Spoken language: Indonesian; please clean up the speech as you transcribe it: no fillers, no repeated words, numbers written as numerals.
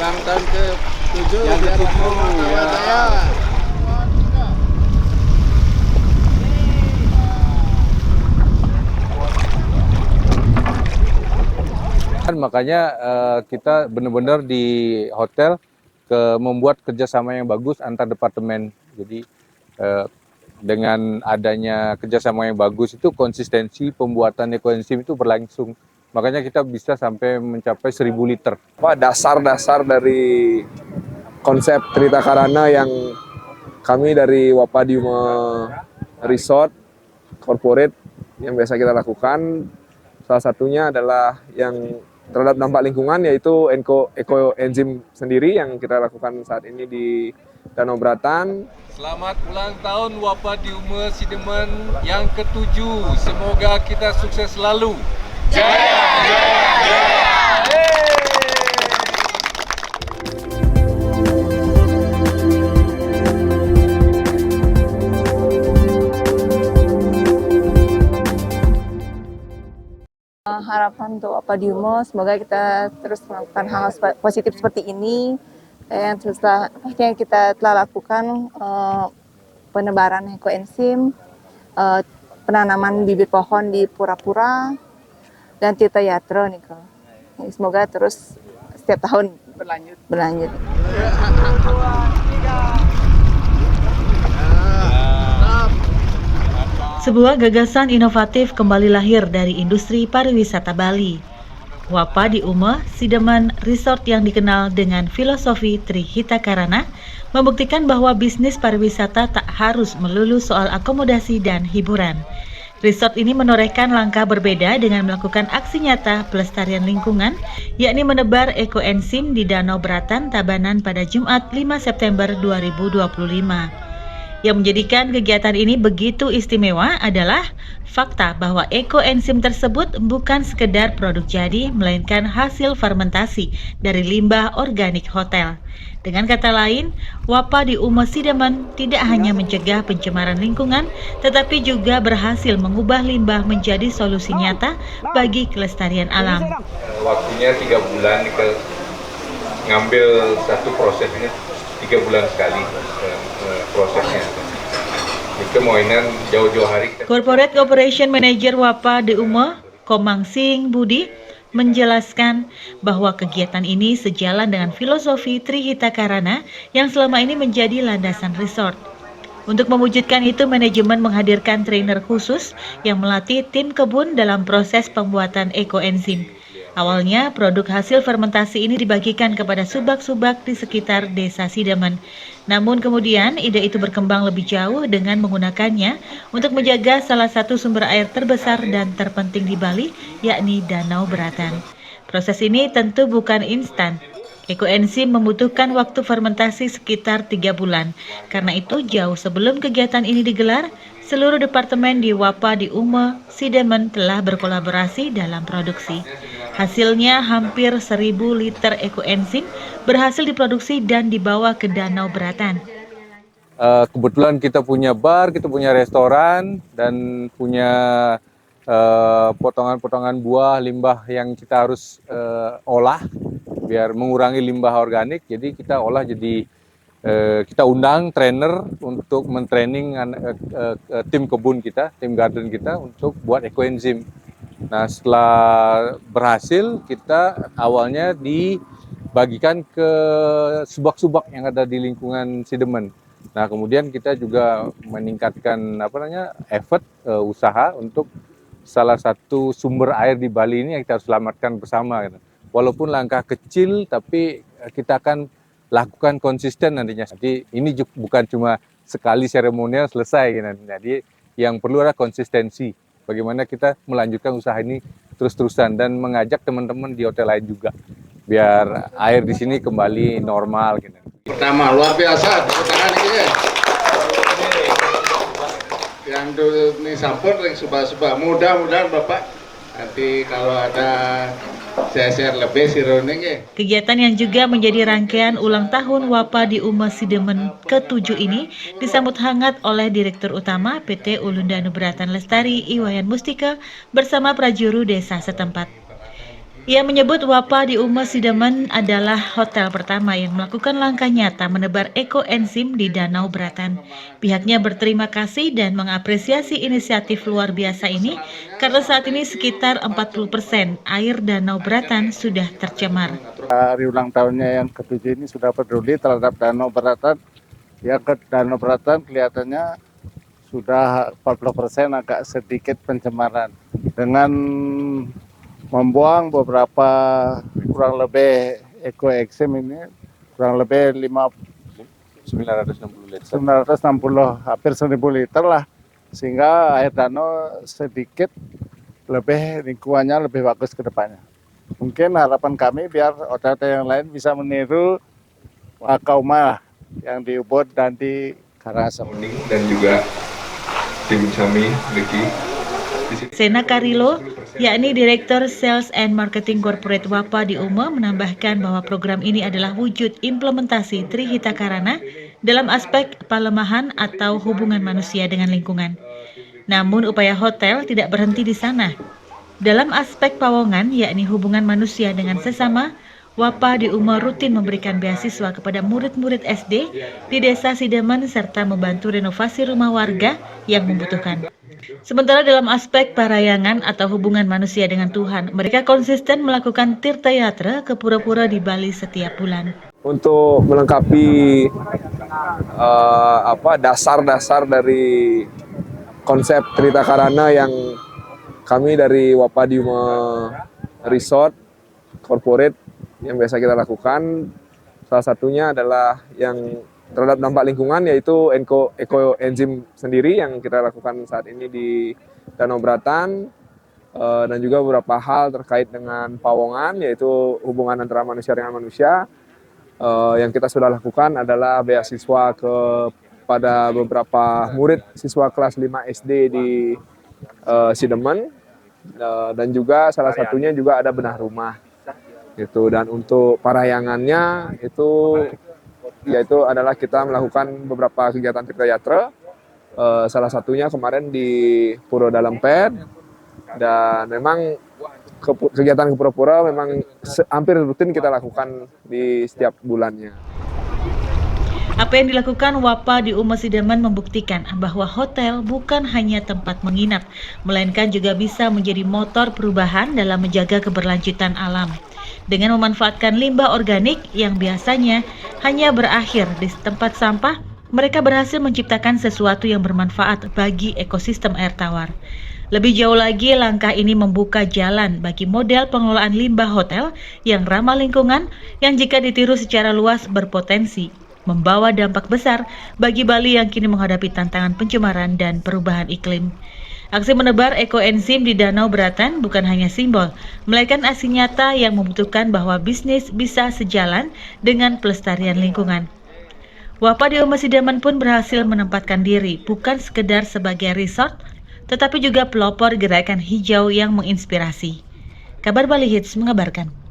ulang tahun ke-7 yang ke-7 ya. Saya. Makanya kita benar-benar di hotel membuat kerjasama yang bagus antar departemen. Jadi dengan adanya kerjasama yang bagus itu konsistensi pembuatan ekoenzim itu berlangsung. Makanya kita bisa sampai mencapai 1000 liter. Dasar-dasar dari konsep Trita Karana yang kami dari Wapadiuma Resort Corporate yang biasa kita lakukan, salah satunya adalah yang terhadap dampak lingkungan, yaitu ekoenzim sendiri yang kita lakukan saat ini di Danau Beratan. Selamat ulang tahun Wapadiuma Sidemen yang ke-7. Semoga kita sukses selalu. Jaya, jaya, jaya. Harapan untuk Wapadiuma, semoga kita terus melakukan hal positif seperti ini. Dan setelah kita telah lakukan penebaran ekoenzim, penanaman bibit pohon di pura-pura dan Tirta Yatra nih. Semoga terus setiap tahun berlanjut. Sebuah gagasan inovatif kembali lahir dari industri pariwisata Bali. Wapadiuma Sidemen Resort yang dikenal dengan filosofi Trihita Karana membuktikan bahwa bisnis pariwisata tak harus melulu soal akomodasi dan hiburan. Resort ini menorehkan langkah berbeda dengan melakukan aksi nyata pelestarian lingkungan, yakni menebar ekoenzim di Danau Beratan, Tabanan pada Jumat 5 September 2025. Yang menjadikan kegiatan ini begitu istimewa adalah fakta bahwa ekoenzim tersebut bukan sekedar produk jadi, melainkan hasil fermentasi dari limbah organik hotel. Dengan kata lain, Wapadiuma Sidemen tidak hanya mencegah pencemaran lingkungan, tetapi juga berhasil mengubah limbah menjadi solusi nyata bagi kelestarian alam. Waktunya 3 bulan ngambil satu prosesnya 3 bulan sekali prosesnya. Itu mainan jauh-jauh hari. Corporate Operation Manager Wapadiuma, Komang Sing Budi, menjelaskan bahwa kegiatan ini sejalan dengan filosofi Trihita Karana yang selama ini menjadi landasan resort. Untuk mewujudkan itu, manajemen menghadirkan trainer khusus yang melatih tim kebun dalam proses pembuatan ekoenzim. Awalnya, produk hasil fermentasi ini dibagikan kepada subak-subak di sekitar desa Sidemen. Namun kemudian ide itu berkembang lebih jauh dengan menggunakannya untuk menjaga salah satu sumber air terbesar dan terpenting di Bali, yakni Danau Beratan. Proses ini tentu bukan instan. Ekoenzim membutuhkan waktu fermentasi sekitar 3 bulan. Karena itu jauh sebelum kegiatan ini digelar, seluruh departemen di Wapadiuma Sidemen telah berkolaborasi dalam produksi. Hasilnya hampir 1000 liter ekoenzim berhasil diproduksi dan dibawa ke Danau Beratan. Kebetulan kita punya bar, kita punya restoran, dan punya potongan-potongan buah limbah yang kita harus olah biar mengurangi limbah organik. Jadi kita olah jadi kita undang trainer untuk mentraining tim kebun kita, tim garden kita untuk buat ekoenzim. Nah, setelah berhasil, kita awalnya dibagikan ke subak-subak yang ada di lingkungan Sidemen. Nah, kemudian kita juga meningkatkan effort usaha untuk salah satu sumber air di Bali ini yang kita harus selamatkan bersama. Gitu. Walaupun langkah kecil, tapi kita akan lakukan konsisten nantinya. Jadi ini bukan cuma sekali seremonial selesai. Gitu. Jadi yang perlu adalah konsistensi. Bagaimana kita melanjutkan usaha ini terus-terusan dan mengajak teman-teman di hotel lain juga biar air di sini kembali normal. Gitu. Pertama luar biasa, tepuk tangan ini ya. Yang dulu nih support yang subah-subah, mudah-mudahan Bapak nanti kalau ada share lebih si Roning ya. Kegiatan yang juga menjadi rangkaian ulang tahun Wapadiuma Sidemen ke-7 ini disambut hangat oleh Direktur Utama PT Ulundanu Beratan Lestari Iwayan Mustika bersama prajuru desa setempat. Ia menyebut Wapa di Uma Sidaman adalah hotel pertama yang melakukan langkah nyata menebar ekoenzim di Danau Beratan. Pihaknya berterima kasih dan mengapresiasi inisiatif luar biasa ini karena saat ini sekitar 40% air Danau Beratan sudah tercemar. Hari ulang tahunnya yang ke-7 ini sudah peduli terhadap Danau Beratan. Ya, ke Danau Beratan kelihatannya sudah 40% agak sedikit pencemaran. Dengan membuang beberapa kurang lebih ekoenzim ini kurang lebih 960 liter. 960 hampir 1000 liter lah, sehingga air danau sedikit lebih lingkungannya lebih bagus ke depannya. Mungkin harapan kami biar hotel yang lain bisa meniru Wakauma yang di Ubud dan di Karangasem. Dan juga tim kami, Ricky. Sena Karilo, yakni Direktur Sales and Marketing Corporate Wapa di Uma, menambahkan bahwa program ini adalah wujud implementasi Trihita Karana dalam aspek pelemahan atau hubungan manusia dengan lingkungan. Namun upaya hotel tidak berhenti di sana. Dalam aspek pawongan, yakni hubungan manusia dengan sesama, Wapa di Uma rutin memberikan beasiswa kepada murid-murid SD di Desa Sidaman serta membantu renovasi rumah warga yang membutuhkan. Sementara dalam aspek parayangan atau hubungan manusia dengan Tuhan, mereka konsisten melakukan tirta yatra ke pura-pura di Bali setiap bulan. Untuk melengkapi dasar-dasar dari konsep Trihita Karana yang kami dari Wapa di Uma Resort Corporate yang biasa kita lakukan, salah satunya adalah yang terhadap dampak lingkungan, yaitu ekoenzim sendiri yang kita lakukan saat ini di Danau Beratan, dan juga beberapa hal terkait dengan pawongan, yaitu hubungan antara manusia dengan manusia. Yang kita sudah lakukan adalah beasiswa kepada beberapa murid siswa kelas 5 SD di Sidaman, dan juga salah satunya juga ada benah rumah. Gitu. Dan untuk parayangannya yaitu adalah kita melakukan beberapa kegiatan tirta yatra, salah satunya kemarin di Pura Dalampet, dan memang kegiatan ke pura-pura memang hampir rutin kita lakukan di setiap bulannya. Apa yang dilakukan Wapa di Uma Sidaman membuktikan bahwa hotel bukan hanya tempat menginap, melainkan juga bisa menjadi motor perubahan dalam menjaga keberlanjutan alam. Dengan memanfaatkan limbah organik yang biasanya hanya berakhir di tempat sampah, mereka berhasil menciptakan sesuatu yang bermanfaat bagi ekosistem air tawar. Lebih jauh lagi, langkah ini membuka jalan bagi model pengelolaan limbah hotel yang ramah lingkungan yang jika ditiru secara luas berpotensi membawa dampak besar bagi Bali yang kini menghadapi tantangan pencemaran dan perubahan iklim. Aksi menebar ekoenzim di Danau Beratan bukan hanya simbol, melainkan aksi nyata yang membutuhkan bahwa bisnis bisa sejalan dengan pelestarian lingkungan. Wapa di Uma Sidaman pun berhasil menempatkan diri bukan sekedar sebagai resort, tetapi juga pelopor gerakan hijau yang menginspirasi. Kabar Bali Hits mengabarkan.